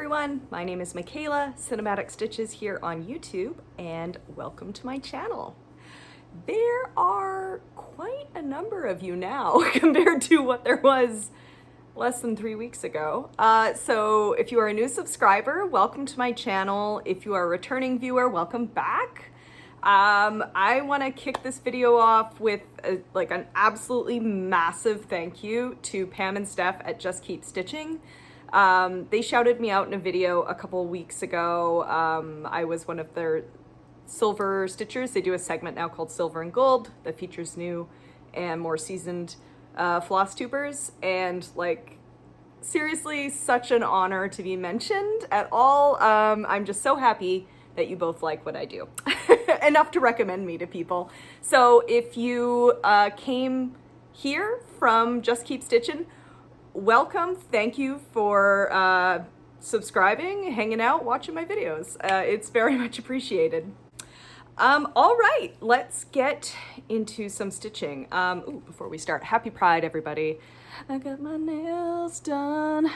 everyone, my name is Michaela, Cinematic Stitches here on YouTube, and welcome to my channel. There are quite a number of you now compared to what there was less than 3 weeks ago. So if you are a new subscriber, welcome to my channel. If you are a returning viewer, welcome back. I want to kick this video off with an absolutely massive thank you to Pam and Steph at Just Keep Stitching. They shouted me out in a video a couple weeks ago. I was one of their silver stitchers. They do a segment now called Silver and Gold that features new and more seasoned floss tubers, and seriously, such an honor to be mentioned at all. I'm just so happy that you both like what I do enough to recommend me to people. So if you came here from Just Keep Stitching, welcome. Thank you for subscribing, hanging out, watching my videos. It's very much appreciated. All right, let's get into some stitching. Before we start, happy Pride, everybody. I got my nails done.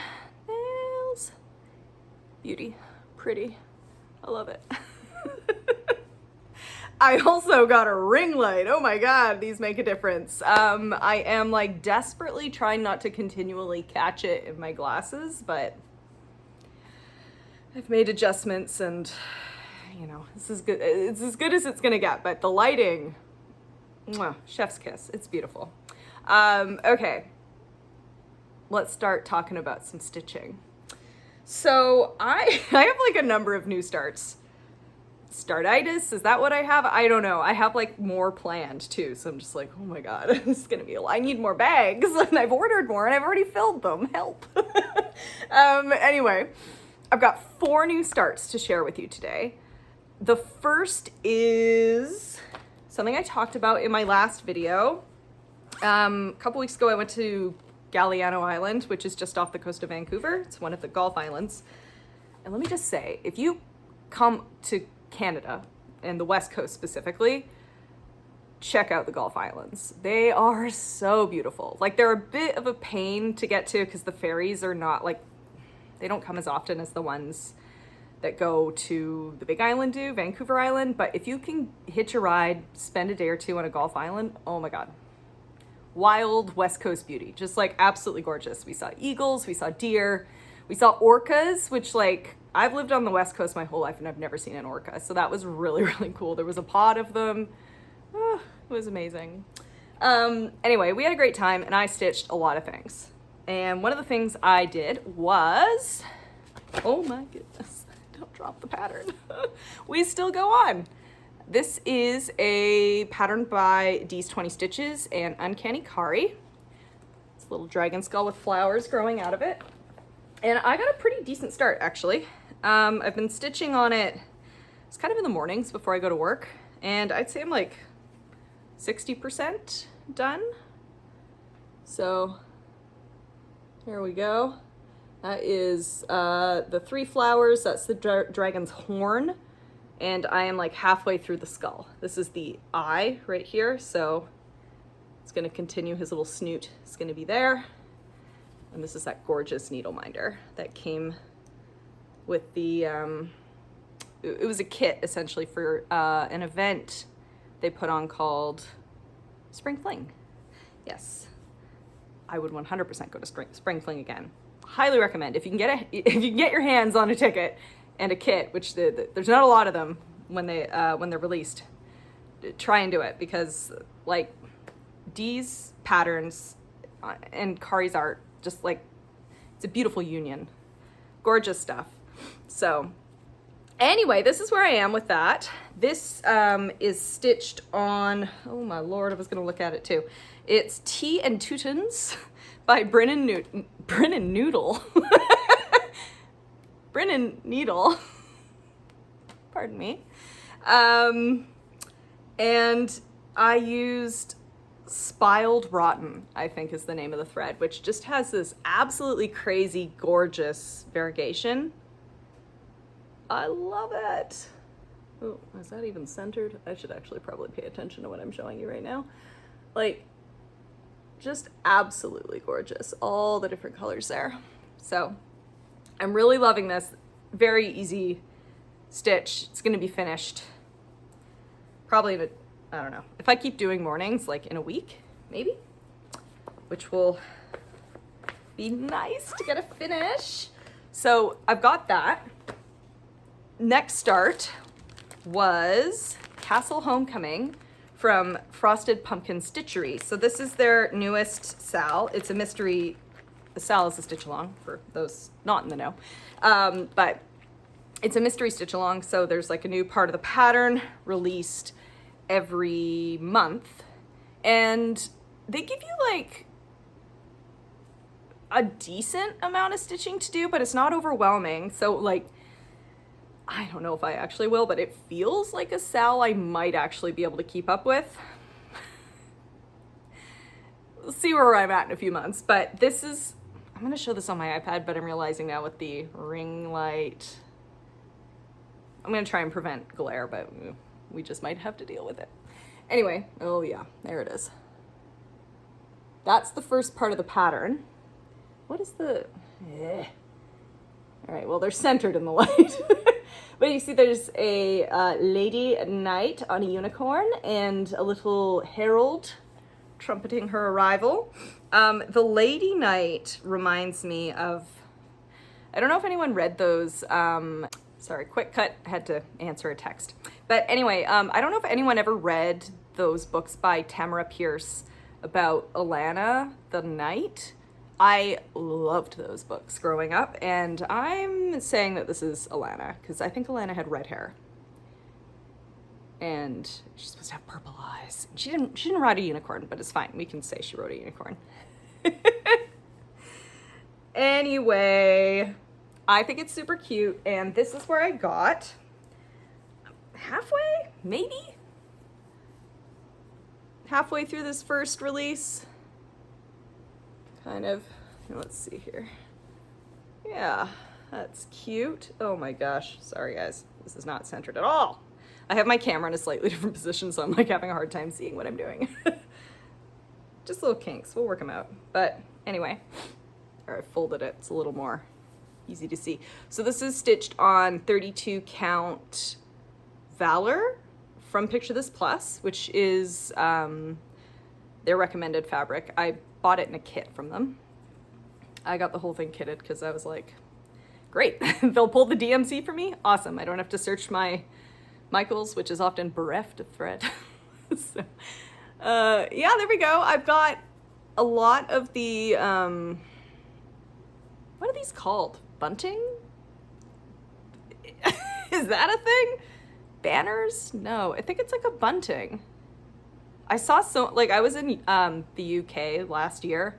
Nails. Beauty. Pretty. I love it. I also got a ring light. Oh my God, these make a difference. I am desperately trying not to continually catch it in my glasses, but I've made adjustments and this is good. It's as good as it's gonna get, but the lighting, mwah, chef's kiss. It's beautiful. Okay, let's start talking about some stitching. So I have a number of new starts. Startitis, is that what I have? I don't know. I have more planned too. So I'm just oh my God, this is gonna be I need more bags and I've ordered more and I've already filled them. Help. Anyway, I've got 4 new starts to share with you today. The first is something I talked about in my last video. A couple weeks ago, I went to Galiano Island, which is just off the coast of Vancouver. It's one of the Gulf Islands. And let me just say, if you come to Canada, and the West Coast specifically, check out the Gulf Islands. They are so beautiful. They're a bit of a pain to get to because the ferries are not, they don't come as often as the ones that go to the Big Island do, Vancouver Island. But if you can hitch a ride, spend a day or two on a Gulf Island, oh my God. Wild West Coast beauty, just absolutely gorgeous. We saw eagles, we saw deer, we saw orcas, which I've lived on the West Coast my whole life and I've never seen an orca. So that was really, really cool. There was a pod of them. Oh, it was amazing. Anyway, we had a great time and I stitched a lot of things. And one of the things I did was, oh my goodness, don't drop the pattern. We still go on. This is a pattern by Dee's 20 Stitches and Unkanny Kari. It's a little dragon skull with flowers growing out of it. And I got a pretty decent start, actually. I've been stitching on it, it's kind of in the mornings before I go to work. And I'd say I'm 60% done. So here we go. That is the 3 flowers, that's the dragon's horn. And I am halfway through the skull. This is the eye right here, so it's gonna continue. His little snoot is gonna be there. And this is that gorgeous needle minder that came with the, it was a kit essentially for an event they put on called Spring Fling. Yes, I would 100% go to Spring Fling again. Highly recommend. If you can get your hands on a ticket and a kit, which there's not a lot of them when they're released, try and do it, because Dee's patterns and Kari's art, just it's a beautiful union. Gorgeous stuff. So anyway, this is where I am with that. This is stitched on, oh my Lord, I was gonna look at it too. It's Tea and Teutons by Brennan Noodle. Brennan Needle. Pardon me. And I used Spiled Rotten, I think is the name of the thread, which just has this absolutely crazy, gorgeous variegation. I love it. Oh, is that even centered? I should actually probably pay attention to what I'm showing you right now. Just absolutely gorgeous. All the different colors there. So I'm really loving this. Very easy stitch. It's gonna be finished probably in I don't know, if I keep doing mornings, like in a week, maybe, which will be nice to get a finish. So I've got that. Next start was Castle Homecoming from Frosted Pumpkin Stitchery. So this is their newest sal. It's a mystery. The sal is a stitch along for those not in the know. But it's a mystery stitch along. So there's like a new part of the pattern released every month. And they give you like a decent amount of stitching to do, but it's not overwhelming. So like, I don't know if I actually will, but it feels like a sal I might actually be able to keep up with. We'll see where I'm at in a few months, but this is, I'm gonna show this on my iPad, but I'm realizing now with the ring light, I'm gonna try and prevent glare, but we just might have to deal with it. Anyway, oh yeah, there it is. That's the first part of the pattern. What is the, all right, well, they're centered in the light. But you see there's a lady knight on a unicorn and a little herald trumpeting her arrival. The lady knight reminds me of, I don't know if anyone read those, sorry, quick cut, I had to answer a text. But anyway, I don't know if anyone ever read those books by Tamara Pierce about Alana the Knight. I loved those books growing up, and I'm saying that this is Alana, because I think Alana had red hair. And she's supposed to have purple eyes. She didn't ride a unicorn, but it's fine. We can say she rode a unicorn. Anyway, I think it's super cute, and this is where I got halfway, maybe? Halfway through this first release. Kind of, let's see here. Yeah, that's cute. Oh my gosh, sorry guys, this is not centered at all. I have my camera in a slightly different position, so I'm like having a hard time seeing what I'm doing. Just little kinks, we'll work them out. But anyway, I folded it, it's a little more easy to see. So this is stitched on 32 count Valor from Picture This Plus, which is their recommended fabric. I bought it in a kit from them. I got the whole thing kitted because I was like, great, they'll pull the DMC for me. Awesome, I don't have to search my Michaels, which is often bereft of thread. So, yeah, there we go. I've got a lot of the, what are these called? Bunting? Is that a thing? Banners? No, I think it's like a bunting. I saw like I was in the UK last year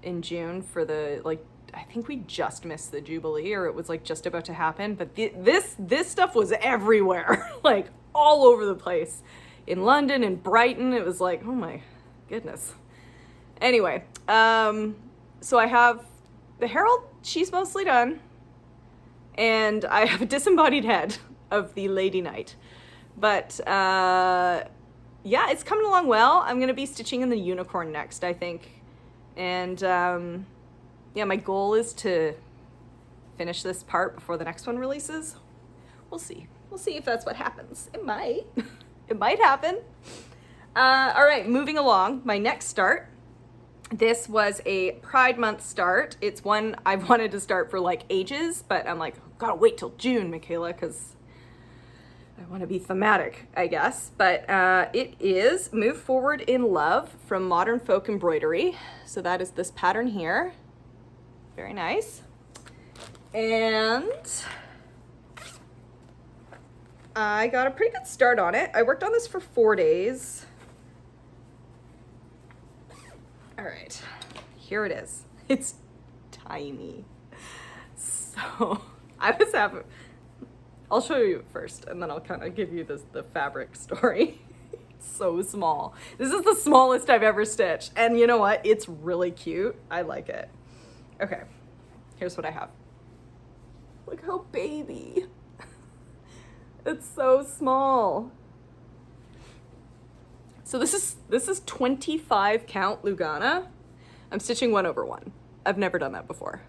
in June for the, like, I think we just missed the Jubilee, or it was like just about to happen, but this stuff was everywhere, like all over the place. In London and Brighton, it was like, oh my goodness. Anyway, so I have the Herald, she's mostly done, and I have a disembodied head of the Lady Knight. But yeah, it's coming along well. I'm gonna be stitching in the unicorn next, I think. And yeah, my goal is to finish this part before the next one releases. We'll see. We'll see if that's what happens. It might. It might happen. All right, moving along. My next start. This was a Pride Month start. It's one I've wanted to start for like ages, but I'm like, gotta wait till June, Michaela, because I want to be thematic, I guess. But it is Move Forward in Love from Modern Folk Embroidery. So that is this pattern here. Very nice. And I got a pretty good start on it. I worked on this for 4 days. All right, here it is. It's tiny. So I was having, I'll show you first, and then I'll kind of give you the fabric story. It's so small. This is the smallest I've ever stitched. And you know what? It's really cute. I like it. Okay, here's what I have. Look how baby. It's so small. So this is 25 count Lugana. I'm stitching 1/1. I've never done that before.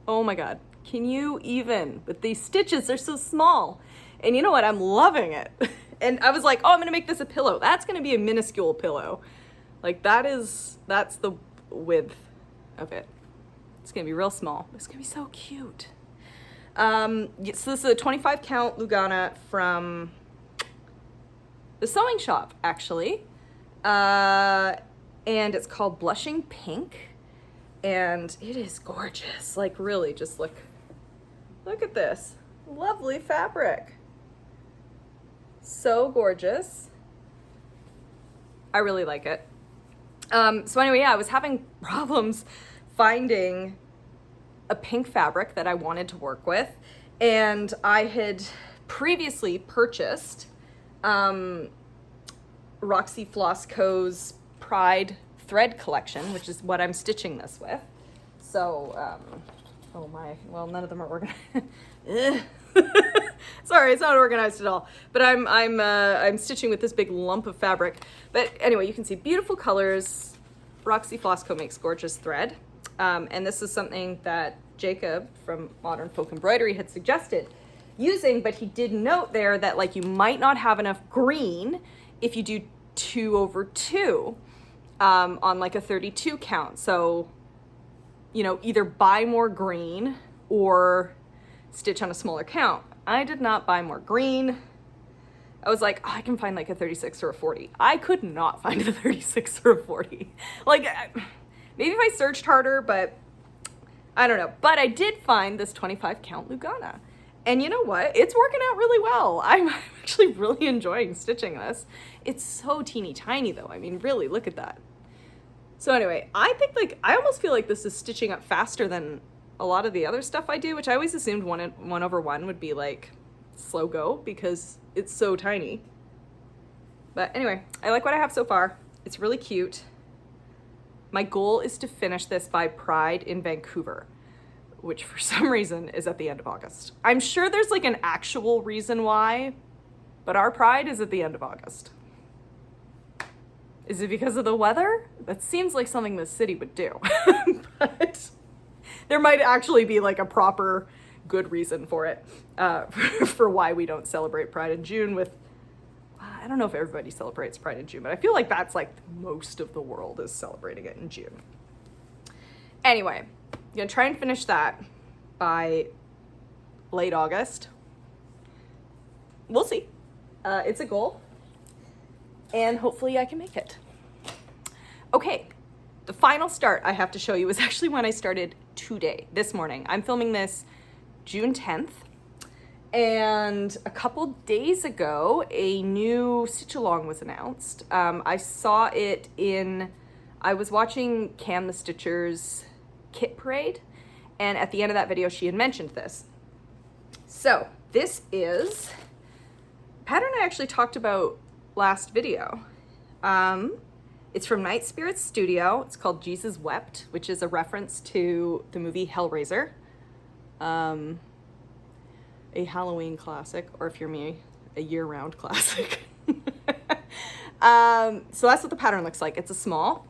Oh my God. Can you even? But these stitches are so small. And you know what? I'm loving it. And I was like, oh, I'm gonna make this a pillow. That's gonna be a minuscule pillow. Like that's the width of it. It's gonna be real small. It's gonna be so cute. So this is a 25 count Lugana from the sewing shop, actually. And it's called Blushing Pink. And it is gorgeous. Like really, just look at this. Lovely fabric. So gorgeous. I really like it. So anyway, yeah, I was having problems finding a pink fabric that I wanted to work with. And I had previously purchased Roxy Floss Co.'s Pride thread collection, which is what I'm stitching this with. So, oh my, well, none of them are organized. Sorry, it's not organized at all. But I'm stitching with this big lump of fabric. But anyway, you can see beautiful colors. Roxy Floss Co. makes gorgeous thread. And this is something that Jacob from Modern Folk Embroidery had suggested using, but he did note there that like you might not have enough green if you do 2/2 on like a 32 count. So, you know, either buy more green or stitch on a smaller count. I did not buy more green. I was like, oh, I can find like a 36 or a 40. I could not find a 36 or a 40. Like, maybe if I searched harder, but I don't know. But I did find this 25 count Lugana. And you know what? It's working out really well. I'm actually really enjoying stitching this. It's so teeny tiny though. I mean, really, look at that. So anyway, I think like, I almost feel like this is stitching up faster than a lot of the other stuff I do, which I always assumed 1/1 would be like slow go because it's so tiny. But anyway, I like what I have so far. It's really cute. My goal is to finish this by Pride in Vancouver, which for some reason is at the end of August. I'm sure there's like an actual reason why, but our Pride is at the end of August. Is it because of the weather? That seems like something the city would do. But there might actually be like a proper good reason for it, for why we don't celebrate Pride in June with, I don't know if everybody celebrates Pride in June, but I feel like that's like most of the world is celebrating it in June. Anyway, I'm gonna try and finish that by late August. We'll see. It's a goal, and hopefully I can make it. Okay, the final start I have to show you is actually when I started today, this morning. I'm filming this June 10th, and a couple days ago, a new stitch along was announced. I saw it I was watching Cam the Stitcher's Kit Parade, and at the end of that video, she had mentioned this. So this is a pattern I actually talked about last video. It's from Night Spirit Studio. It's called Jesus Wept, which is a reference to the movie Hellraiser. A Halloween classic, or if you're me, a year-round classic. So that's what the pattern looks like. It's a small.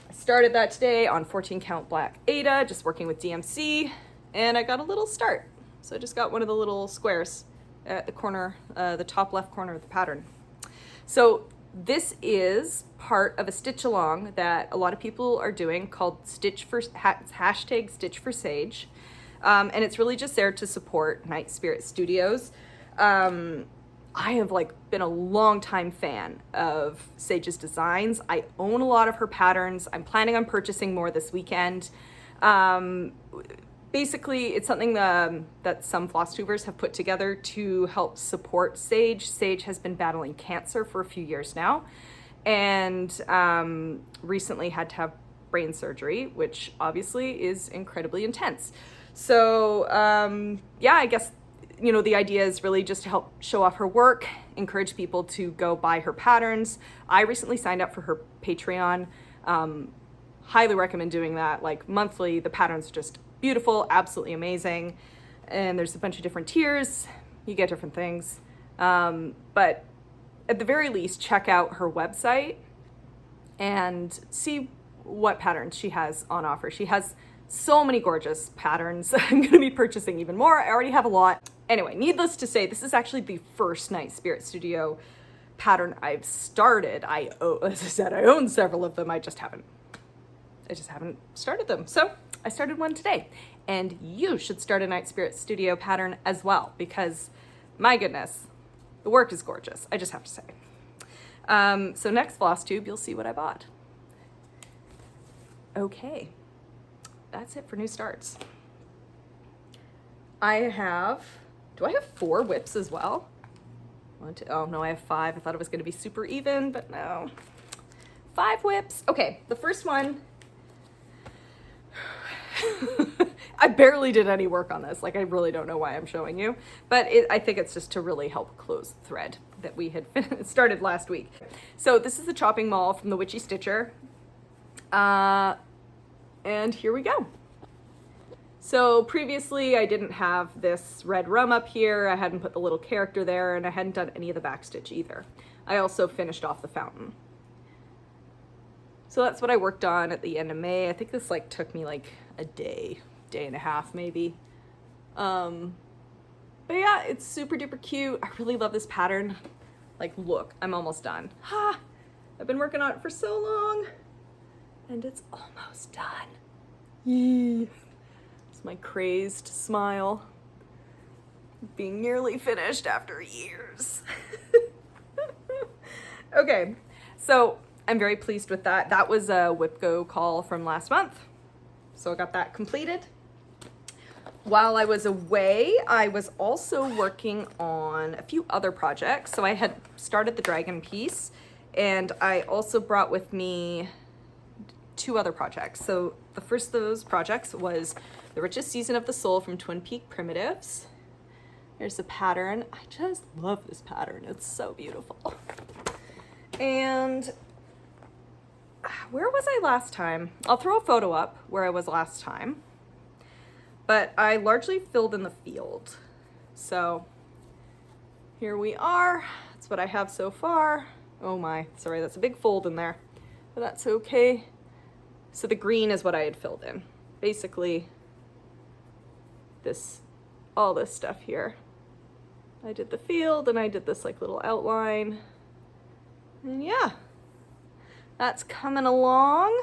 I started that today on 14 count black Ada, just working with DMC, and I got a little start. So I just got one of the little squares at the corner, the top left corner of the pattern. So this is part of a stitch along that a lot of people are doing called hashtag stitchforsage. And it's really just there to support Night Spirit Studios. I have like been a long time fan of Sage's designs. I own a lot of her patterns. I'm planning on purchasing more this weekend. Basically, it's something that some Flosstubers have put together to help support Sage. Sage has been battling cancer for a few years now, and recently had to have brain surgery, which obviously is incredibly intense. So yeah, I guess, you know, the idea is really just to help show off her work, encourage people to go buy her patterns. I recently signed up for her Patreon. Highly recommend doing that. Like monthly, the patterns are just beautiful, absolutely amazing. And there's a bunch of different tiers. You get different things. But at the very least, check out her website and see what patterns she has on offer. She has So many gorgeous patterns. I'm gonna be purchasing even more. I already have a lot. Anyway, needless to say, this is actually the first Night Spirit Studio pattern I've started. As I said, I own several of them. I just haven't started them. So I started one today, and you should start a Night Spirit Studio pattern as well, because my goodness, the work is gorgeous. I just have to say. So next Flosstube, you'll see what I bought. Okay. That's it for new starts. do I have 4 whips as well? 1, 2, oh no, I have 5. I thought it was gonna be super even, but no. 5 whips. Okay, the first one, I barely did any work on this. Like, I really don't know why I'm showing you, but I think it's just to really help close the thread that we had started last week. So this is the chopping maul from the Witchy Stitcher. And here we go. So previously I didn't have this red rum up here, I hadn't put the little character there, and I hadn't done any of the backstitch either. I also finished off the fountain. So that's what I worked on at the end of May. I think this like took me like a day and a half maybe. But yeah, it's super duper cute. I really love this pattern. Like, look, I'm almost done. Ha! I've been working on it for so long, and it's almost done. Yee. It's my crazed smile. Being nearly finished after years. Okay, so I'm very pleased with that. That was a WhipGo call from last month. So I got that completed. While I was away, I was also working on a few other projects. So I had started the dragon piece, and I also brought with me 2 other projects. So the first of those projects was the Richest Season of the Soul from Twin Peak Primitives. There's the pattern. I just love this pattern. It's so beautiful. And where was I last time? I'll throw a photo up where I was last time. But I largely filled in the field. So here we are. That's what I have so far. Oh my, sorry, that's a big fold in there, but that's okay. So the green is what I had filled in. Basically, all this stuff here. I did the field and I did this like little outline. And yeah, that's coming along.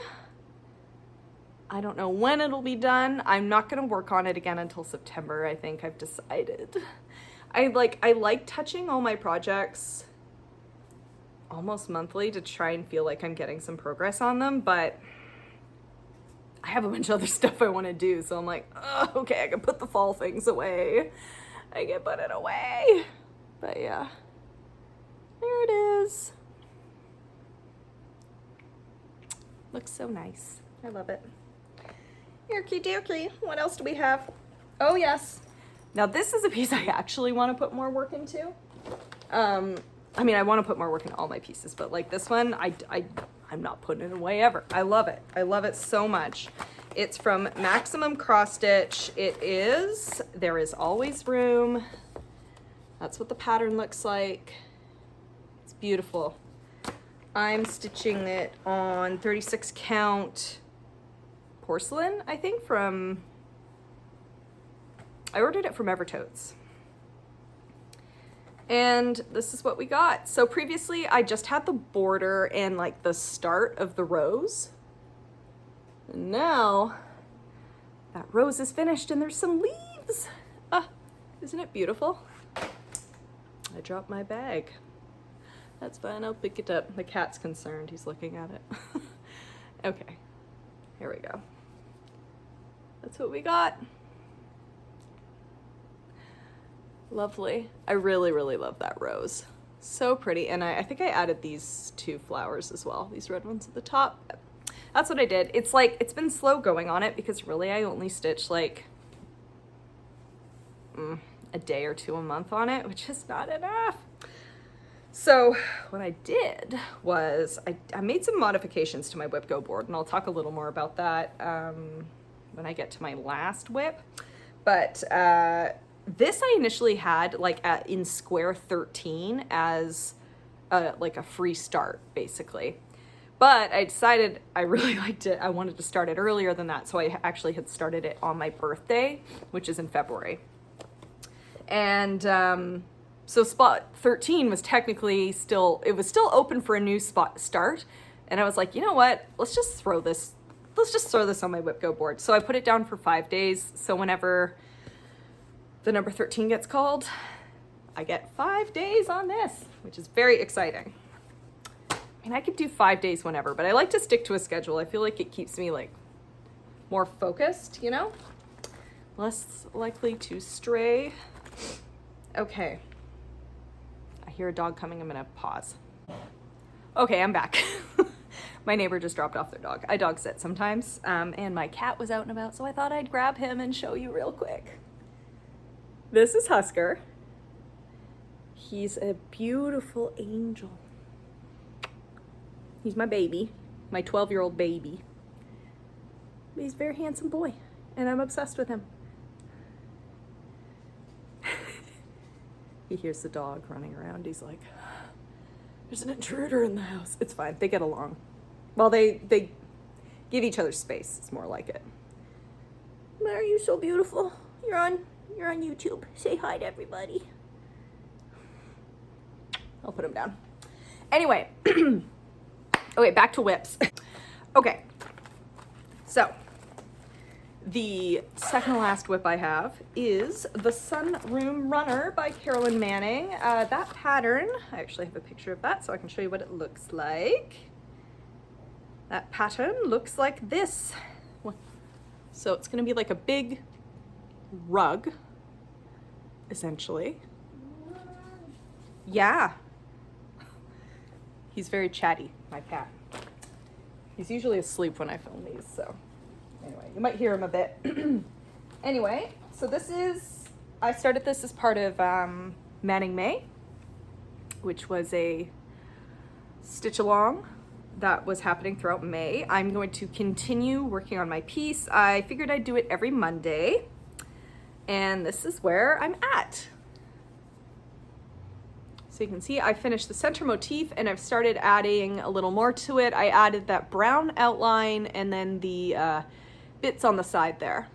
I don't know when it'll be done. I'm not gonna work on it again until September, I think I've decided. I like touching all my projects almost monthly to try and feel like I'm getting some progress on them, but I have a bunch of other stuff I want to do, so I'm like, oh, okay, I can put the fall things away. I can put it away. But yeah, there it is. Looks so nice. I love it. Okie dokie. What else do we have? Oh yes. Now this is a piece I actually want to put more work into. I mean, I want to put more work into all my pieces, but like this one, I'm not putting it away ever. I love it. I love it so much. It's from Maximum Cross Stitch. It is There Is Always Room. That's what the pattern looks like. It's beautiful. I'm stitching it on 36 count porcelain, I think, I ordered it from Evertotes. And this is what we got. So previously I just had the border and like the start of the rose. And now that rose is finished and there's some leaves. Ah, isn't it beautiful? I dropped my bag. That's fine, I'll pick it up. The cat's concerned, he's looking at it. Okay, here we go. That's what we got. Lovely. I really, really love that rose. So pretty. And I think I added these 2 flowers as well, these red ones at the top. That's what I did. It's like, it's been slow going on it because really I only stitch like a day or 2 a month on it, which is not enough. So what I did was I made some modifications to my WhipGo board, and I'll talk a little more about that when I get to my last whip. But this I initially had like in square 13 as like a free start, basically. But I decided I really liked it. I wanted to start it earlier than that, so I actually had started it on my birthday, which is in February. And so spot 13 was technically still, it was still open for a new spot start. And I was like, you know what, let's just throw this on my Whip Go board. So I put it down for 5 days. So whenever the number 13 gets called, I get 5 days on this, which is very exciting. I mean, I could do 5 days whenever, but I like to stick to a schedule. I feel like it keeps me like more focused, you know? Less likely to stray. Okay. I hear a dog coming. I'm gonna pause. Okay, I'm back. My neighbor just dropped off their dog. I dog sit sometimes, and my cat was out and about, so I thought I'd grab him and show you real quick. This is Husker. He's a beautiful angel. He's my baby, my 12-year-old baby. He's a very handsome boy, and I'm obsessed with him. He hears the dog running around. He's like, there's an intruder in the house. It's fine. They get along. Well, they give each other space. It's more like it. But are you so beautiful? You're on YouTube. Say hi to everybody. I'll put him down. Anyway. Okay, back to whips. Okay, so the second to last whip I have is the Sunroom Runner by Carolyn Manning. That pattern, I actually have a picture of that so I can show you what it looks like. That pattern looks like this. So it's gonna be like a big rug, essentially. Yeah. He's very chatty, my cat. He's usually asleep when I film these, so anyway, you might hear him a bit. Anyway, so I started this as part of Manning May, which was a stitch along that was happening throughout May. I'm going to continue working on my piece. I figured I'd do it every Monday, and this is where I'm at. So you can see I finished the center motif and I've started adding a little more to it. I added that brown outline and then the bits on the side there.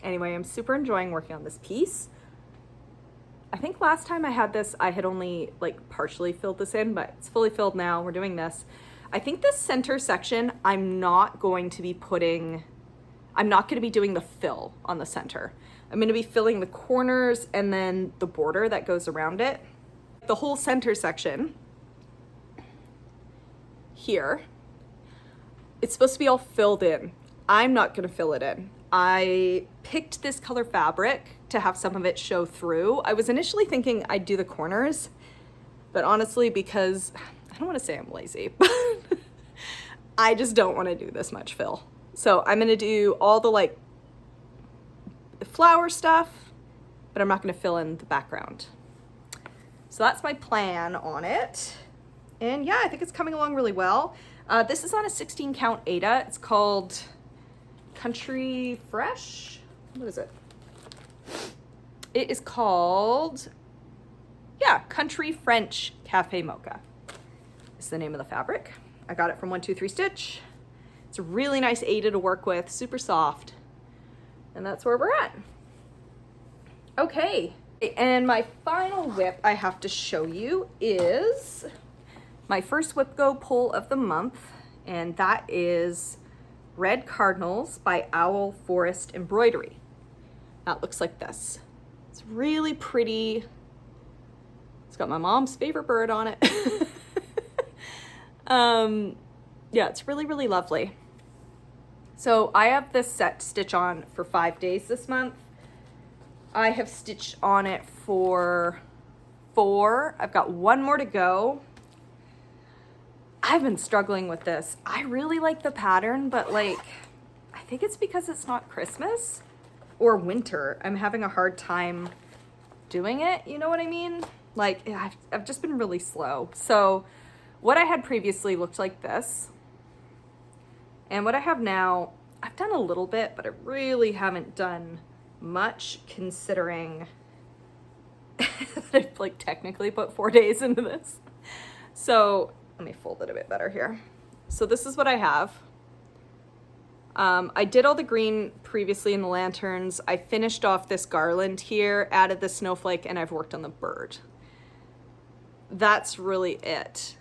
Anyway, I'm super enjoying working on this piece. I think last time I had this, I had only like partially filled this in, but it's fully filled now. We're doing this. I think this center section, I'm not going to be doing the fill on the center. I'm going to be filling the corners and then the border that goes around it. The whole center section here, it's supposed to be all filled in. I'm not going to fill it in. I picked this color fabric to have some of it show through. I was initially thinking I'd do the corners, but honestly, because I don't want to say I'm lazy, but I just don't want to do this much fill. So I'm going to do all the like flower stuff, but I'm not going to fill in the background. So that's my plan on it. And yeah, I think it's coming along really well. This is on a 16 count Aida. It's called Country Fresh. What is it? It is called, yeah, Country French Cafe Mocha. It's the name of the fabric. I got it from 123 Stitch. It's a really nice Aida to work with, super soft. And that's where we're at. Okay, and my final whip I have to show you is my first Whip Go pull of the month, and that is Red Cardinals by OwlForest Embroidery. That looks like this. It's really pretty. It's got my mom's favorite bird on it. Yeah, it's really, really lovely. So I have this set to stitch on for 5 days this month. I have stitched on it for 4. I've got 1 more to go. I've been struggling with this. I really like the pattern, but like, I think it's because it's not Christmas or winter. I'm having a hard time doing it, you know what I mean? Like, I've just been really slow. So what I had previously looked like this. And what I have now, I've done a little bit, but I really haven't done much considering I've like technically put 4 days into this. So let me fold it a bit better here. So this is what I have. I did all the green previously in the lanterns. I finished off this garland here, added the snowflake, and I've worked on the bird. That's really it.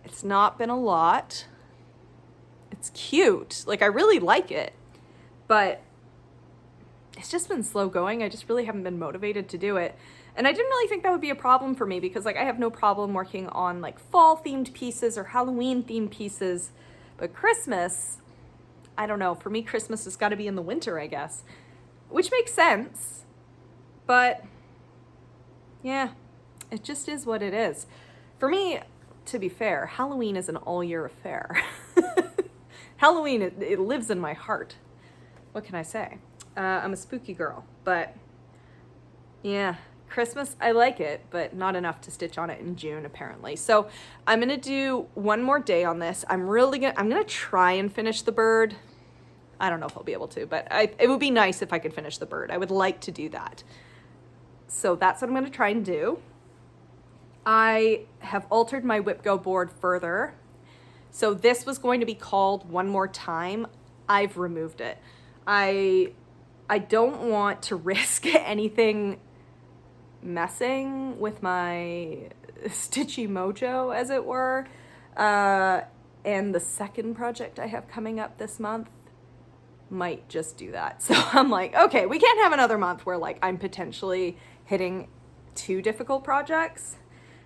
It's not been a lot. It's cute. Like, I really like it, but it's just been slow going. I just really haven't been motivated to do it. And I didn't really think that would be a problem for me because like I have no problem working on like fall themed pieces or Halloween themed pieces, but Christmas, I don't know, for me Christmas has got to be in the winter, I guess, which makes sense, but yeah, it just is what it is. For me, to be fair, Halloween is an all year affair. Halloween, it lives in my heart. What can I say? I'm a spooky girl, but yeah. Christmas, I like it, but not enough to stitch on it in June, apparently. So I'm going to do one more day on this. I'm going to try and finish the bird. I don't know if I'll be able to, but it would be nice if I could finish the bird. I would like to do that. So that's what I'm going to try and do. I have altered my Whip Go board further. So this was going to be called One More Time. I've removed it. I don't want to risk anything messing with my stitchy mojo, as it were, and the second project I have coming up this month might just do that. So I'm like, okay, we can't have another month where like I'm potentially hitting 2 difficult projects.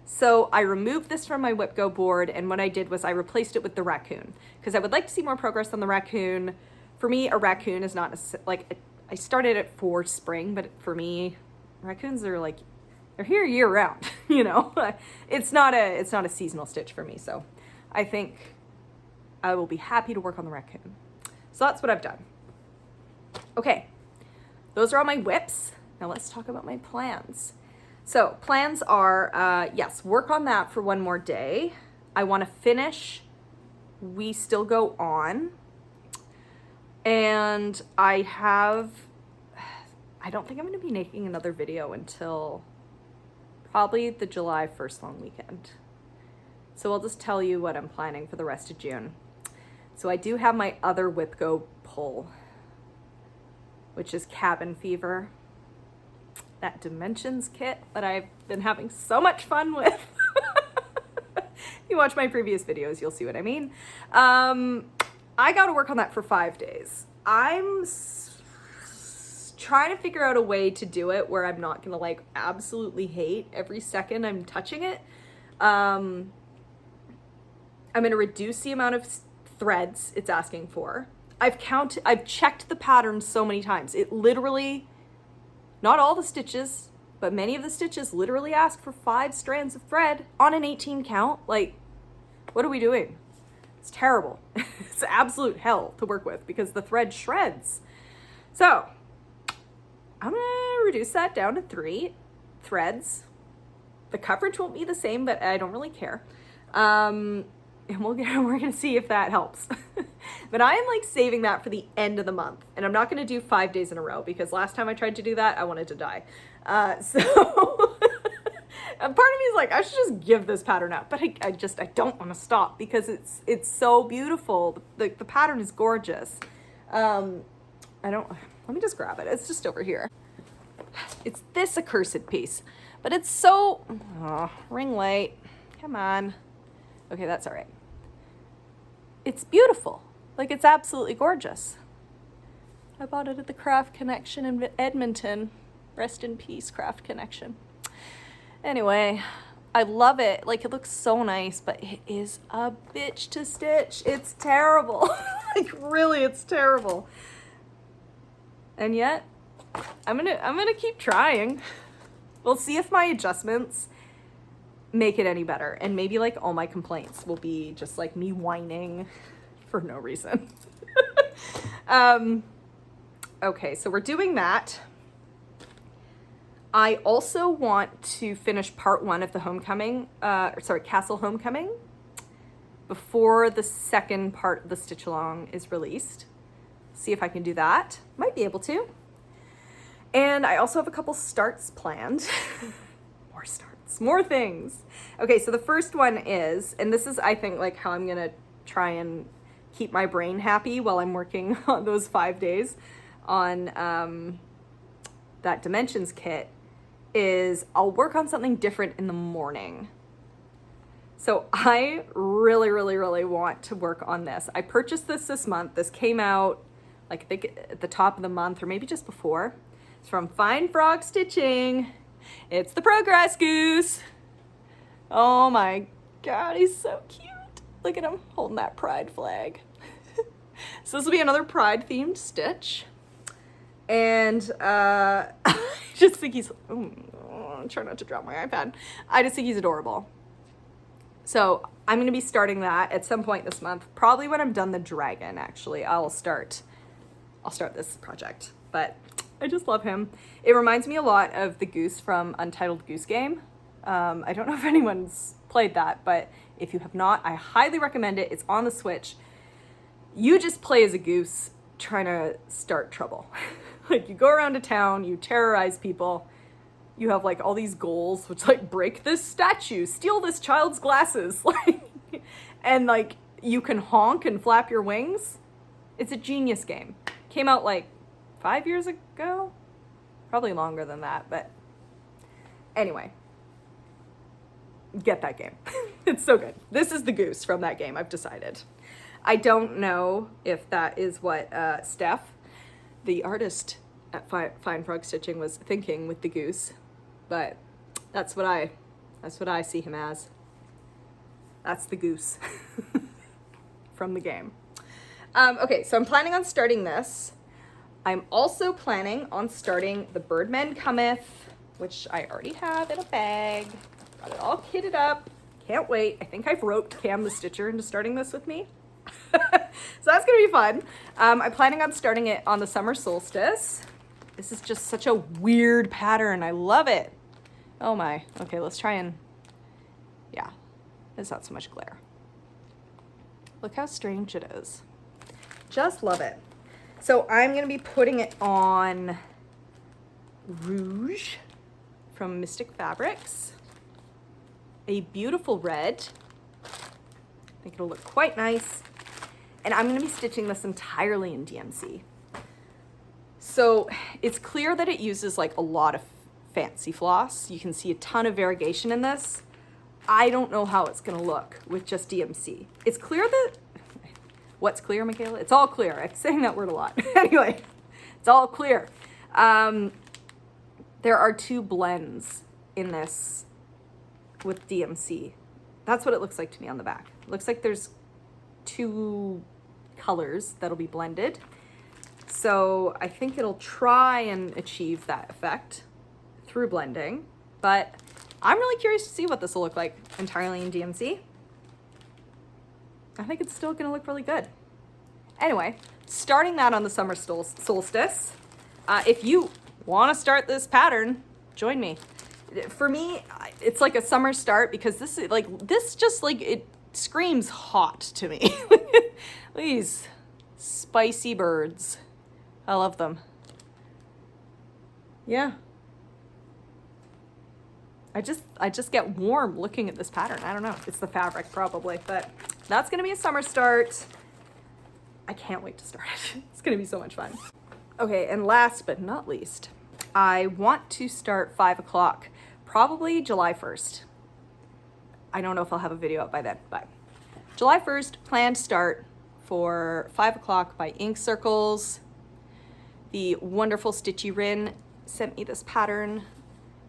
So I removed this from my Whip Go board, and what I did was I replaced it with the raccoon because I would like to see more progress on the raccoon. For me, a raccoon is not like I started it for spring, but for me, raccoons are like, they're here year round, you know. It's not a seasonal stitch for me, so I think I will be happy to work on the raccoon. So that's what I've done. Okay, those are all my whips. Now let's talk about my plans. So plans are, yes, work on that for one more day. I want to finish We Still Go On, and I don't think I'm going to be making another video until probably the July 1st long weekend. So I'll just tell you what I'm planning for the rest of June. So I do have my other Whip Go pull, which is Cabin Fever. That Dimensions kit that I've been having so much fun with. If you watch my previous videos, you'll see what I mean. I got to work on that for 5 days. I'm trying to figure out a way to do it where I'm not gonna like absolutely hate every second I'm touching it. I'm gonna reduce the amount of threads it's asking for. I've checked the pattern so many times. It literally, not all the stitches, but many of the stitches literally ask for 5 strands of thread on an 18 count. Like, what are we doing? It's terrible. It's absolute hell to work with because the thread shreds. So I'm gonna reduce that down to 3 threads. The coverage won't be the same, but I don't really care. And we're gonna see if that helps. But I am like saving that for the end of the month, and I'm not gonna do 5 days in a row because last time I tried to do that, I wanted to die. So and part of me is like, I should just give this pattern up, but I don't want to stop because it's so beautiful. The pattern is gorgeous. Let me just grab it. It's just over here. It's this accursed piece, but it's so, ring light. Come on. Okay, that's all right. It's beautiful. Like, it's absolutely gorgeous. I bought it at the Craft Connection in Edmonton. Rest in peace, Craft Connection. Anyway, I love it. Like, it looks so nice, but it is a bitch to stitch. It's terrible. Like, really, it's terrible. And yet, I'm gonna keep trying. We'll see if my adjustments make it any better. And maybe like all my complaints will be just like me whining for no reason. Okay, so we're doing that. I also want to finish part 1 of the Castle Homecoming before the second part of the stitch along is released. See if I can do that. Might be able to. And I also have a couple starts planned. more starts, more things. Okay, so the first one is, and this is, I think, like how I'm gonna try and keep my brain happy while I'm working on those 5 days on that Dimensions kit, is I'll work on something different in the morning. So I really, really, really want to work on this. I purchased this month. This came out, like, I think at the top of the month or maybe just before. It's from Fine Frog Stitching. It's the Progress Goose. Oh my God, he's so cute. Look at him holding that pride flag. So this will be another pride themed stitch. And I just think he's, try not to drop my iPad. I just think he's adorable. So I'm going to be starting that at some point this month. Probably when I'm done the dragon, actually, I'll start this project. But I just love him. It reminds me a lot of the Goose from Untitled Goose Game. I don't know if anyone's played that, but if you have not, I highly recommend it. It's on the Switch. You just play as a goose trying to start trouble. Like, you go around to town, you terrorize people. You have like all these goals, which like break this statue, steal this child's glasses, like, and like you can honk and flap your wings. It's a genius game. Came out like 5 years ago, probably longer than that, but anyway, get that game. It's so good. This is the Goose from that game, I've decided. I don't know if that is what Steph, the artist at Fine Frog Stitching, was thinking with the Goose. But that's what I see him as. That's the Goose from the game. Okay, so I'm planning on starting this. I'm also planning on starting the Birdmen Cometh, which I already have in a bag. Got it all kitted up. Can't wait. I think I've roped Cam the Stitcher into starting this with me. So that's gonna be fun. I'm planning on starting it on the summer solstice. This is just such a weird pattern. I love it. Oh my. Okay, let's try and, yeah, there's not so much glare. Look how strange it is. Just love it. So I'm going to be putting it on Rouge from Mystic Fabrics. A beautiful red. I think it'll look quite nice. And I'm going to be stitching this entirely in DMC. So it's clear that it uses like a lot of fancy floss. You can see a ton of variegation in this. I don't know how it's gonna look with just DMC. It's clear that, what's clear, Michaela? It's all clear. I'm saying that word a lot. Anyway, it's all clear. There are 2 blends in this with DMC. That's what it looks like to me on the back. It looks like there's 2 colors that'll be blended. So I think it'll try and achieve that effect through blending, but I'm really curious to see what this will look like entirely in DMC. I think it's still gonna look really good. Anyway, starting that on the summer solstice. If you wanna start this pattern, join me. For me, it's like a summer start because this just like, it screams hot to me. These spicy birds. I love them. Yeah. I just get warm looking at this pattern. I don't know. It's the fabric probably, but that's gonna be a summer start. I can't wait to start it. It's gonna be so much fun. Okay, and last but not least, I want to start 5 o'clock, probably July 1st. I don't know if I'll have a video up by then, but July 1st, planned start for 5 o'clock by Ink Circles. The wonderful Stitchy Rin sent me this pattern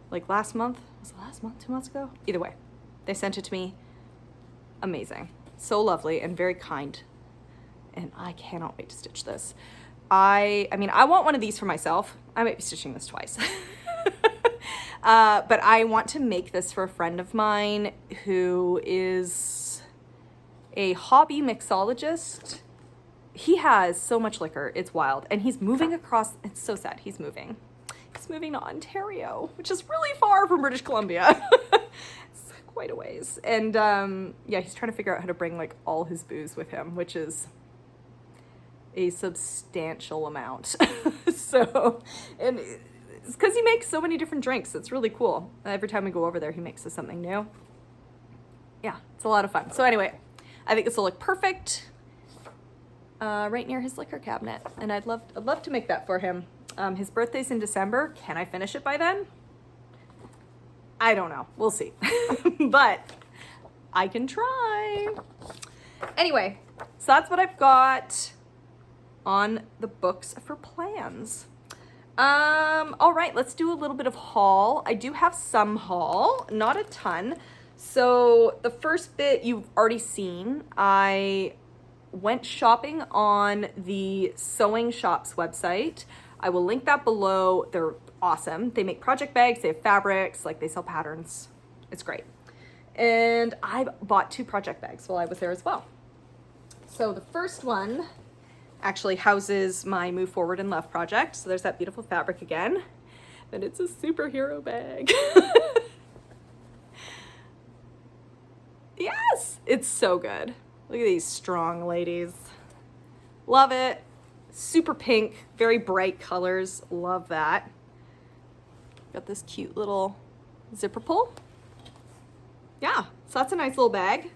like last month. Was it last month, 2 months ago? Either way, they sent it to me. Amazing. So lovely and very kind. And I cannot wait to stitch this. I mean, I want one of these for myself. I might be stitching this twice. But I want to make this for a friend of mine who is a hobby mixologist. He has so much liquor, it's wild. And he's moving across, it's so sad, he's moving. He's moving to Ontario, which is really far from British Columbia. It's quite a ways. And yeah, he's trying to figure out how to bring like all his booze with him, which is a substantial amount. So, and It's because he makes so many different drinks. It's really cool. Every time we go over there, he makes us something new. Yeah, it's a lot of fun. So anyway, I think this will look perfect right near his liquor cabinet. And I'd love to make that for him. His birthday's in December. Can I finish it by then? I don't know. We'll see. But I can try. Anyway, so that's what I've got on the books for plans. All right, let's do a little bit of haul. I do have some haul, not a ton. So the first bit you've already seen. I went shopping on the Sewing Shop's website. I will link that below. They're awesome. They make project bags, they have fabrics, like they sell patterns. It's great. And I bought 2 project bags while I was there as well. So the first one actually houses my Move Forward and Love project. So there's that beautiful fabric again. And it's a superhero bag. Yes, it's so good. Look at these strong ladies. Love it. Super pink, very bright colors. Love that. Got this cute little zipper pull. Yeah, so that's a nice little bag.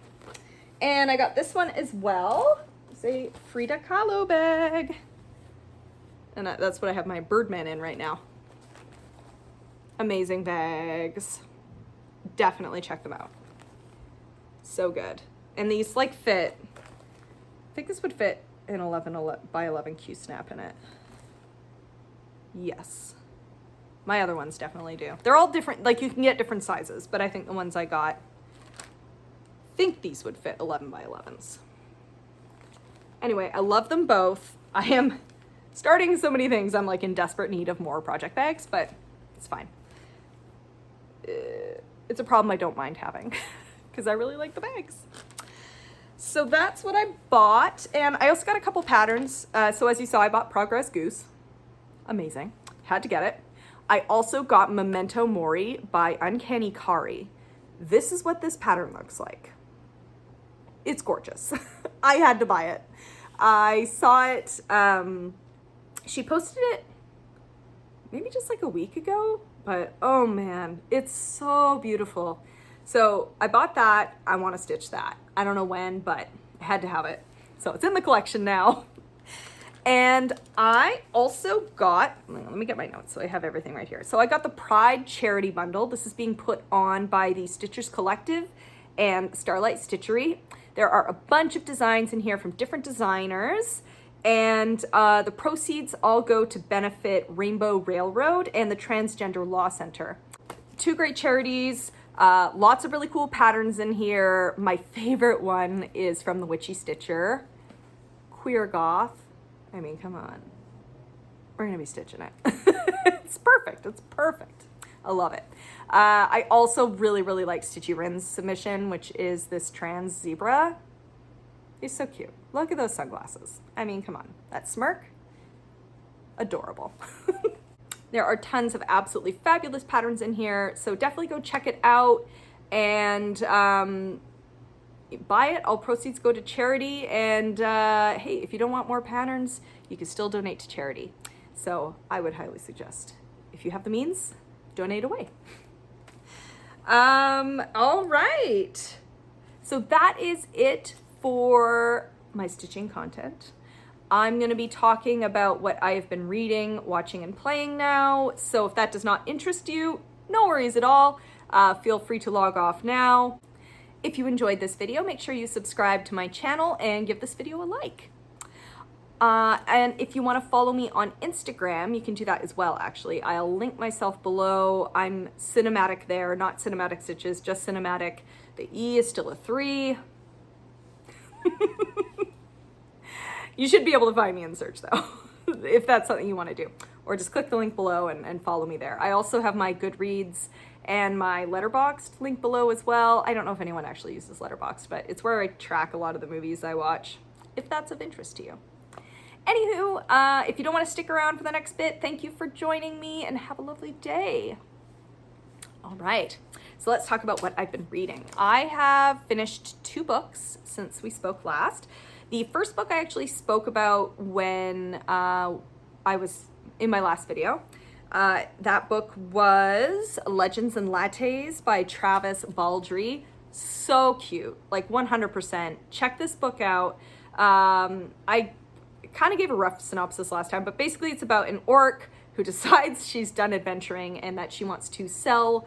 And I got this one as well. It's a Frida Kahlo bag. And that's what I have my Birdman in right now. Amazing bags. Definitely check them out. So good. And these like fit, I think this would fit an 11 by 11 Q snap in it. Yes. My other ones definitely do. They're all different, like you can get different sizes, but I think the ones I got, I think these would fit 11 by 11s. Anyway, I love them both. I am starting so many things. I'm like in desperate need of more project bags, but it's fine. It's a problem I don't mind having because I really like the bags. So that's what I bought. And I also got a couple patterns. So as you saw, I bought Progress Goose. Amazing. Had to get it. I also got Memento Mori by Unkanny Kari. This is what this pattern looks like. It's gorgeous. I had to buy it. I saw it, she posted it maybe just like a week ago, but oh man, it's so beautiful. So I bought that. I want to stitch that. I don't know when, but I had to have it. So it's in the collection now. And I also got, let me get my notes so I have everything right here. So I got the Pride Charity Bundle. This is being put on by the Stitchers Collective and Starlight Stitchery. There are a bunch of designs in here from different designers, and the proceeds all go to benefit Rainbow Railroad and the Transgender Law Center. 2 great charities, lots of really cool patterns in here. My favorite one is from the Witchy Stitcher, Queer Goth. I mean, come on. We're gonna be stitching it. It's perfect, it's perfect. I love it. I also really, really like Stitchy Rin's submission, which is this trans zebra. He's so cute. Look at those sunglasses. I mean, come on. That smirk, adorable. There are tons of absolutely fabulous patterns in here, so definitely go check it out and buy it. All proceeds go to charity, and hey, if you don't want more patterns, you can still donate to charity. So I would highly suggest, if you have the means, donate away. All right. So that is it for my stitching content. I'm going to be talking about what I have been reading, watching, and playing now. So if that does not interest you, no worries at all. Feel free to log off now. If you enjoyed this video, make sure you subscribe to my channel and give this video a like. And if you want to follow me on Instagram, you can do that as well, actually. I'll link myself below. I'm cinematic there, not cinematic stitches, just cinematic. The E is still a 3. You should be able to find me in search though, if that's something you want to do. Or just click the link below and follow me there. I also have my Goodreads and my Letterboxd link below as well. I don't know if anyone actually uses Letterboxd, but it's where I track a lot of the movies I watch, if that's of interest to you. Anywho, if you don't want to stick around for the next bit, thank you for joining me and have a lovely day. All right, so let's talk about what I've been reading. I have finished 2 books since we spoke last. The first book I actually spoke about when I was in my last video. That book was Legends and Lattes by Travis Baldree. So cute, like 100%. Check this book out. I kind of gave a rough synopsis last time, but basically it's about an orc who decides she's done adventuring and that she wants to sell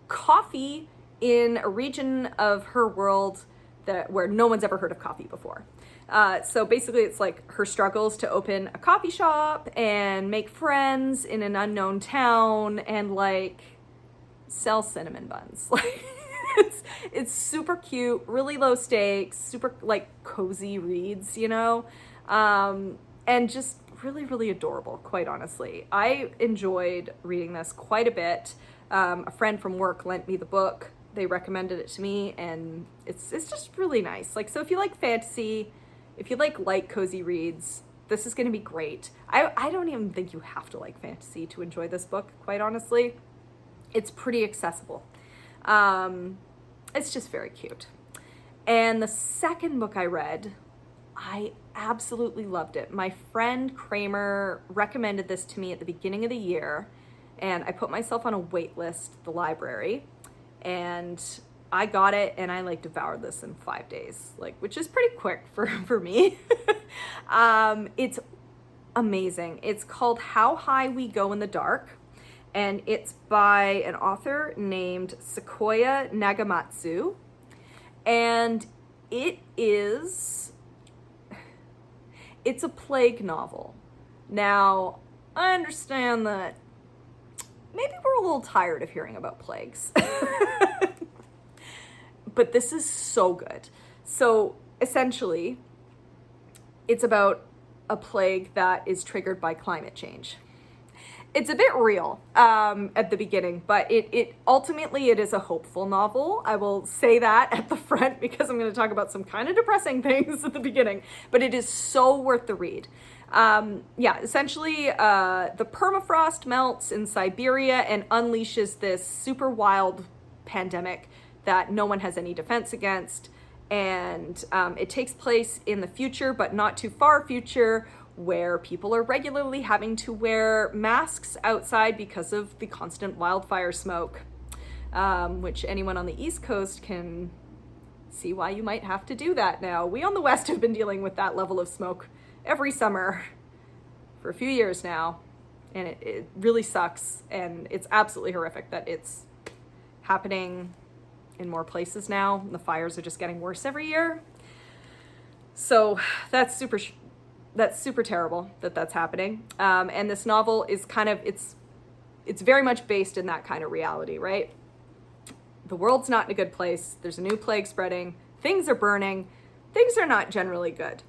coffee in a region of her world where no one's ever heard of coffee before. So basically it's like her struggles to open a coffee shop and make friends in an unknown town and like sell cinnamon buns. Like it's super cute, really low stakes, super like cozy reads, you know, and just really, really adorable, quite honestly. I enjoyed reading this quite a bit. A friend from work lent me the book. They recommended it to me, and it's just really nice. Like, so if you like fantasy, if you like light, cozy reads, this is going to be great. I don't even think you have to like fantasy to enjoy this book, quite honestly. It's pretty accessible. It's just very cute. And the second book I read, I absolutely loved it. My friend Kramer recommended this to me at the beginning of the year, and I put myself on a wait list at the library, and I got it, and I like devoured this in 5 days, like, which is pretty quick for me. It's amazing. It's called How High We Go in the Dark, and it's by an author named Sequoia Nagamatsu, and it's a plague novel. Now, I understand that maybe we're a little tired of hearing about plagues. But this is so good. So essentially, it's about a plague that is triggered by climate change. It's a bit real at the beginning, but it ultimately it is a hopeful novel. I will say that at the front because I'm going to talk about some kind of depressing things at the beginning, but it is so worth the read. Yeah, essentially the permafrost melts in Siberia and unleashes this super wild pandemic that no one has any defense against. And it takes place in the future, but not too far future, where people are regularly having to wear masks outside because of the constant wildfire smoke, which anyone on the East Coast can see why you might have to do that now. We on the West have been dealing with that level of smoke every summer for a few years now, and it really sucks, and it's absolutely horrific that it's happening in more places now, and the fires are just getting worse every year. So that's super terrible that that's happening. And this novel is kind of, it's very much based in that kind of reality, right? The world's not in a good place. There's a new plague spreading. Things are burning. Things are not generally good.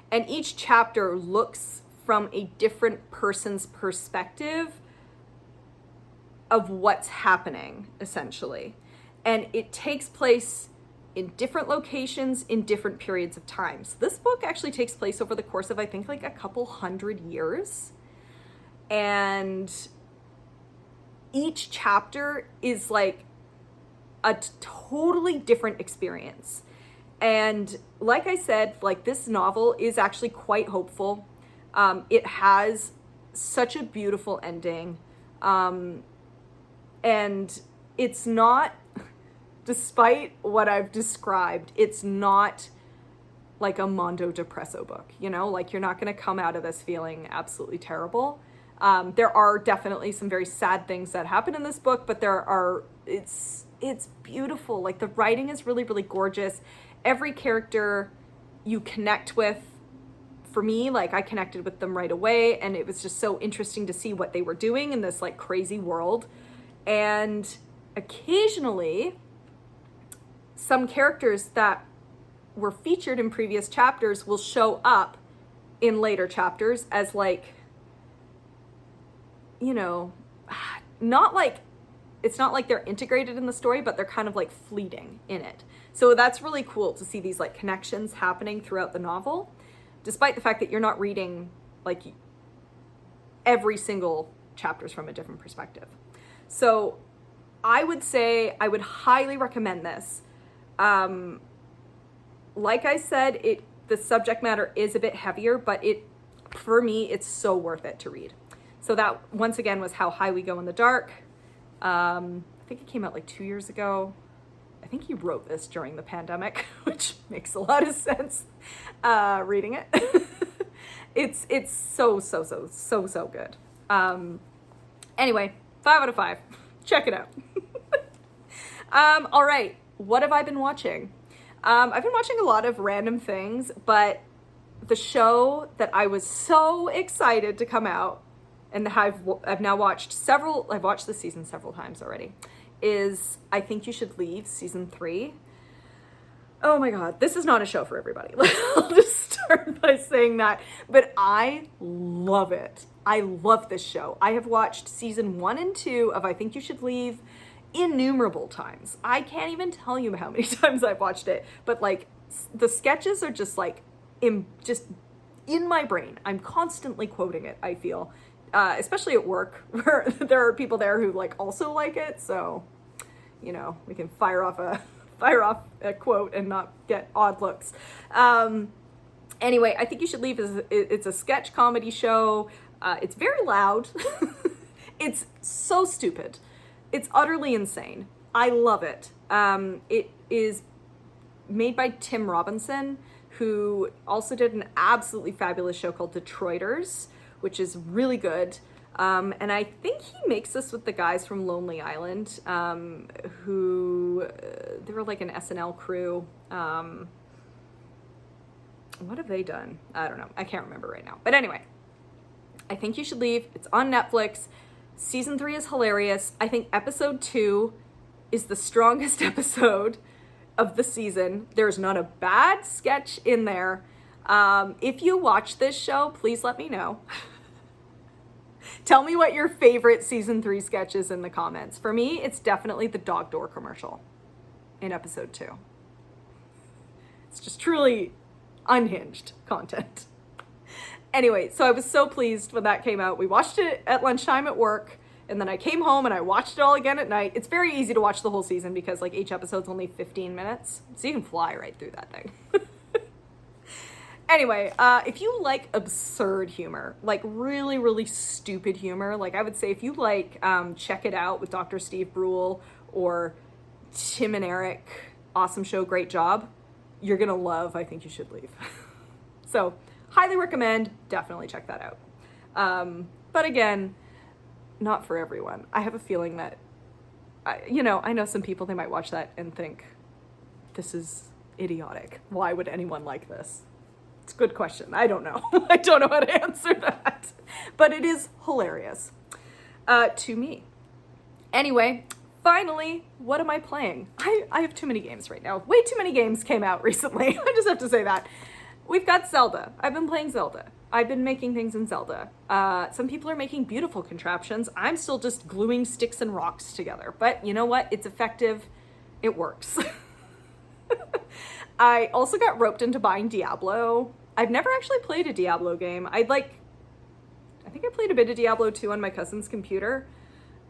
And each chapter looks from a different person's perspective of what's happening, essentially. And it takes place in different locations in different periods of time. So this book actually takes place over the course of, I think, like a couple hundred years. And each chapter is like a totally different experience. And like I said, like this novel is actually quite hopeful. It has such a beautiful ending. And it's not, despite what I've described, it's not like a Mondo Depresso book, you know, like you're not going to come out of this feeling absolutely terrible. There are definitely some very sad things that happen in this book, but it's beautiful. Like the writing is really, really gorgeous. Every character you connect with, for me, like I connected with them right away, and it was just so interesting to see what they were doing in this like crazy world. And occasionally some characters that were featured in previous chapters will show up in later chapters as like, you know, it's not like they're integrated in the story, but they're kind of like fleeting in it. So that's really cool to see these like connections happening throughout the novel, despite the fact that you're not reading like every single chapter's from a different perspective. So I would say I would highly recommend this. Like I said, the subject matter is a bit heavier, but for me, it's so worth it to read. So that, once again, was How High We Go in the Dark. I think it came out like 2 years ago. I think he wrote this during the pandemic, which makes a lot of sense, reading it. It's so good. Anyway, 5 out of 5. Check it out. All right, what have I been watching? I've been watching a lot of random things, but the show that I was so excited to come out, and I've now watched several, I've watched this season several times already, is I Think You Should Leave, season 3. Oh my God, this is not a show for everybody. I'll just start by saying that, but I love it. I love this show. I have watched season 1 and 2 of I Think You Should Leave innumerable times. I can't even tell you how many times I've watched it, but like the sketches are just like just in my brain. I'm constantly quoting it, I feel. Especially at work, where there are people there who like also like it, so you know, we can fire off a quote and not get odd looks. Anyway, I Think You Should Leave it's a sketch comedy show. It's very loud. It's so stupid. It's utterly insane. I love it. It is made by Tim Robinson, who also did an absolutely fabulous show called Detroiters, which is really good. And I think he makes this with the guys from Lonely Island, who, they were like an SNL crew. What have they done? I don't know. I can't remember right now. But anyway, I Think You Should Leave. It's on Netflix. Season 3 is hilarious. I think episode 2 is the strongest episode of the season. There's not a bad sketch in there. If you watch this show, please let me know. Tell me what your favorite season 3 sketch is in the comments. For me, it's definitely the dog door commercial in episode 2. It's just truly unhinged content. Anyway, so I was so pleased when that came out. We watched it at lunchtime at work, and then I came home and I watched it all again at night. It's very easy to watch the whole season because like each episode's only 15 minutes. So you can fly right through that thing. Anyway, if you like absurd humor, like really, really stupid humor, like I would say if you like Check It Out with Dr. Steve Brule or Tim and Eric, awesome show, great job, you're gonna love I Think You Should Leave. So highly recommend, definitely check that out. But again, not for everyone. I have a feeling that, I know some people, they might watch that and think, this is idiotic. Why would anyone like this? It's a good question. I don't know. I don't know how to answer that. But it is hilarious to me. Anyway, finally, what am I playing? I have too many games right now. Way too many games came out recently. I just have to say that. We've got Zelda. I've been playing Zelda. I've been making things in Zelda. Some people are making beautiful contraptions. I'm still just gluing sticks and rocks together. But you know what? It's effective. It works. I also got roped into buying Diablo. I've never actually played a Diablo game. I think I played a bit of Diablo 2 on my cousin's computer,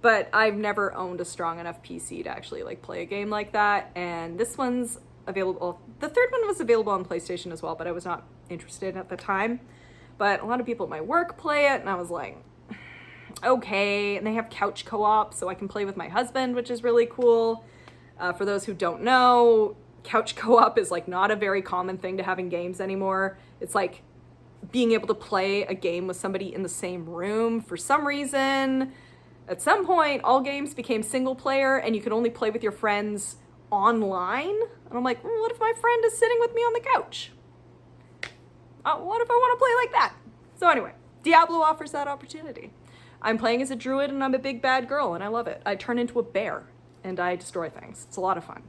but I've never owned a strong enough PC to actually like play a game like that. And this one's available. The third one was available on PlayStation as well, but I was not interested at the time. But a lot of people at my work play it, and I was like, okay. And they have couch co-op, so I can play with my husband, which is really cool. For those who don't know, couch co-op is like not a very common thing to have in games anymore. It's like being able to play a game with somebody in the same room. For some reason, at some point, all games became single player and you could only play with your friends online. And I'm like, what if my friend is sitting with me on the couch? What if I want to play like that? So anyway, Diablo offers that opportunity. I'm playing as a druid and I'm a big bad girl and I love it. I turn into a bear and I destroy things. It's a lot of fun.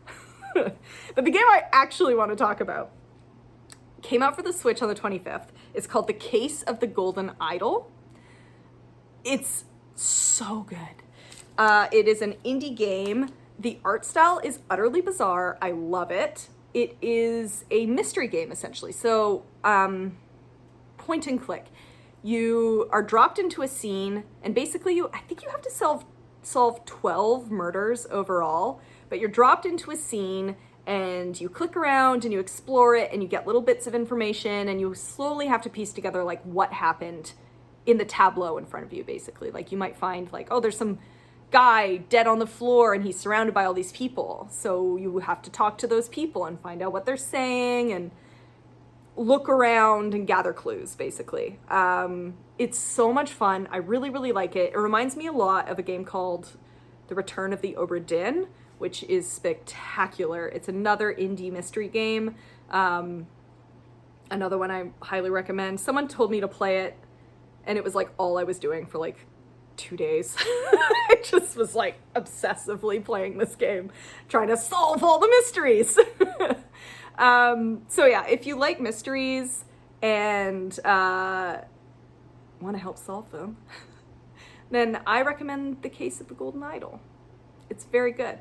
But the game I actually want to talk about came out for the Switch on the 25th. It's called The Case of the Golden Idol. It's so good. It is an indie game. The art style is utterly bizarre. I love it. It is a mystery game, essentially. So, point and click. You are dropped into a scene, and basically I think you have to solve 12 murders overall, but you're dropped into a scene and you click around and you explore it and you get little bits of information and you slowly have to piece together like what happened in the tableau in front of you, basically. Like you might find like, oh, there's some guy dead on the floor and he's surrounded by all these people. So you have to talk to those people and find out what they're saying and look around and gather clues, basically. It's so much fun. I really, really like it. It reminds me a lot of a game called The Return of the Obra Dinn, which is spectacular. It's another indie mystery game. Another one I highly recommend. Someone told me to play it, and it was like all I was doing for like 2 days. I just was like obsessively playing this game, trying to solve all the mysteries. So yeah, if you like mysteries and want to help solve them, then I recommend The Case of the Golden Idol. It's very good.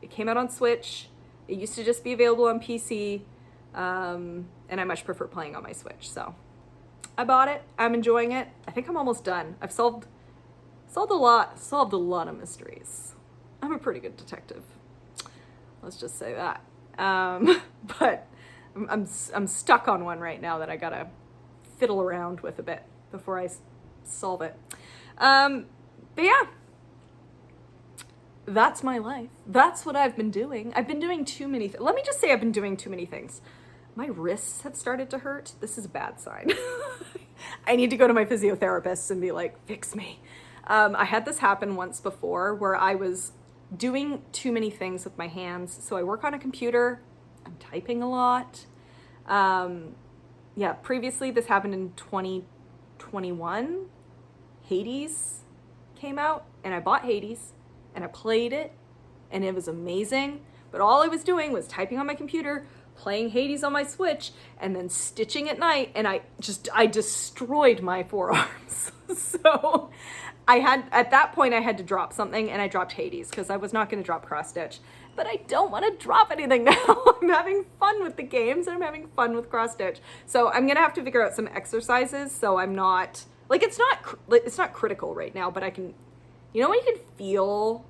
It came out on Switch. It used to just be available on PC, and I much prefer playing on my Switch. So I bought it. I'm enjoying it. I think I'm almost done. I've solved a lot of mysteries. I'm a pretty good detective. Let's just say that. But I'm stuck on one right now that I gotta fiddle around with a bit before I solve it. But yeah, that's my life. That's what I've been doing. I've been doing too many things. Let me just say I've been doing too many things. My wrists have started to hurt. This is a bad sign. I need to go to my physiotherapist and be like, fix me. I had this happen once before where I was doing too many things with my hands. So I work on a computer. I'm typing a lot. Yeah, previously this happened in 2021. Hades came out and I bought Hades and I played it and it was amazing. But all I was doing was typing on my computer, playing Hades on my Switch, and then stitching at night, and I destroyed my forearms. So at that point I had to drop something, and I dropped Hades because I was not going to drop cross stitch. But I don't want to drop anything now. I'm having fun with the games and I'm having fun with cross stitch. So I'm going to have to figure out some exercises so I'm not, like, it's not critical right now, but I can, you know when you can feel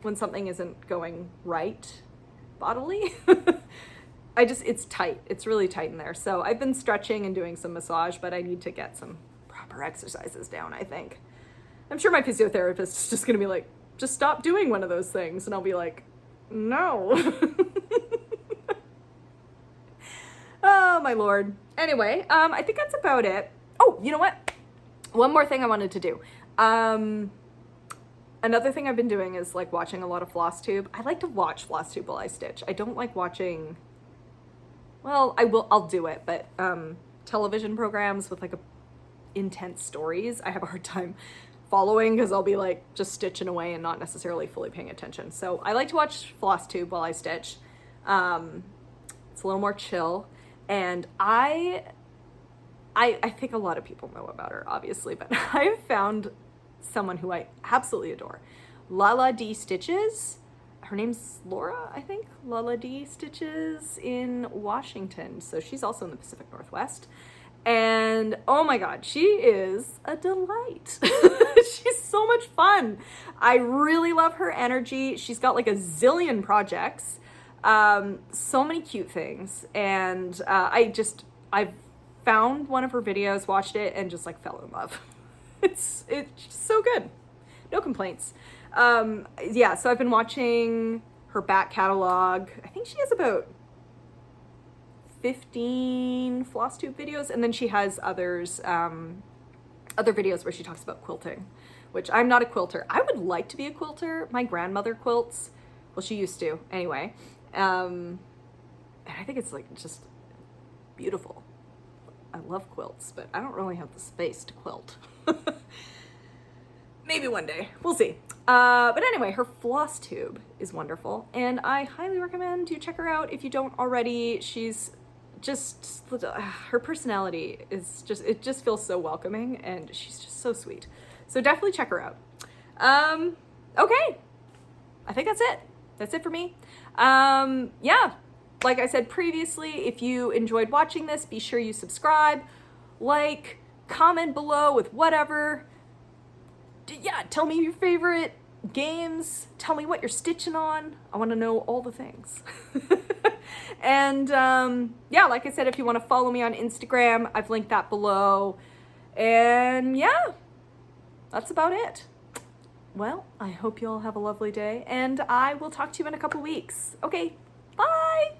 when something isn't going right bodily? It's tight. It's really tight in there. So I've been stretching and doing some massage, but I need to get some proper exercises down, I think. I'm sure my physiotherapist is just going to be like, just stop doing one of those things. And I'll be like, no. Oh, my Lord. Anyway, I think that's about it. Oh, you know what? One more thing I wanted to do. Another thing I've been doing is like watching a lot of Flosstube. I like to watch Flosstube while I stitch. I don't like watching, well, I'll do it, but television programs with like intense stories, I have a hard time following because I'll be like just stitching away and not necessarily fully paying attention. So I like to watch Flosstube while I stitch. It's a little more chill, and I think a lot of people know about her, obviously, but I've found someone who I absolutely adore. Lala D Stitches. Her name's Laura, I think. Lala D Stitches in Washington. So she's also in the Pacific Northwest. And oh my God, she is a delight. She's so much fun. I really love her energy. She's got like a zillion projects, so many cute things. And I've found one of her videos, watched it, and just like fell in love. It's so good. No complaints. Yeah, so I've been watching her back catalog. I think she has about 15 Flosstube videos, and then she has other videos where she talks about quilting, which I'm not a quilter. I would like to be a quilter. My grandmother quilts. Well, she used to anyway. And I think it's like just beautiful. I love quilts, but I don't really have the space to quilt. Maybe one day, we'll see. But anyway, her Flosstube is wonderful, and I highly recommend you check her out if you don't already. She's just, her personality is just, it just feels so welcoming, and she's just so sweet. So definitely check her out. Okay, I think that's it. That's it for me. Yeah, like I said previously, if you enjoyed watching this, be sure you subscribe, like, comment below with whatever. Yeah, tell me your favorite games. Tell me what you're stitching on. I want to know all the things. And yeah, like I said, if you want to follow me on Instagram, I've linked that below. And yeah, that's about it. Well, I hope you all have a lovely day, and I will talk to you in a couple weeks. Okay, bye!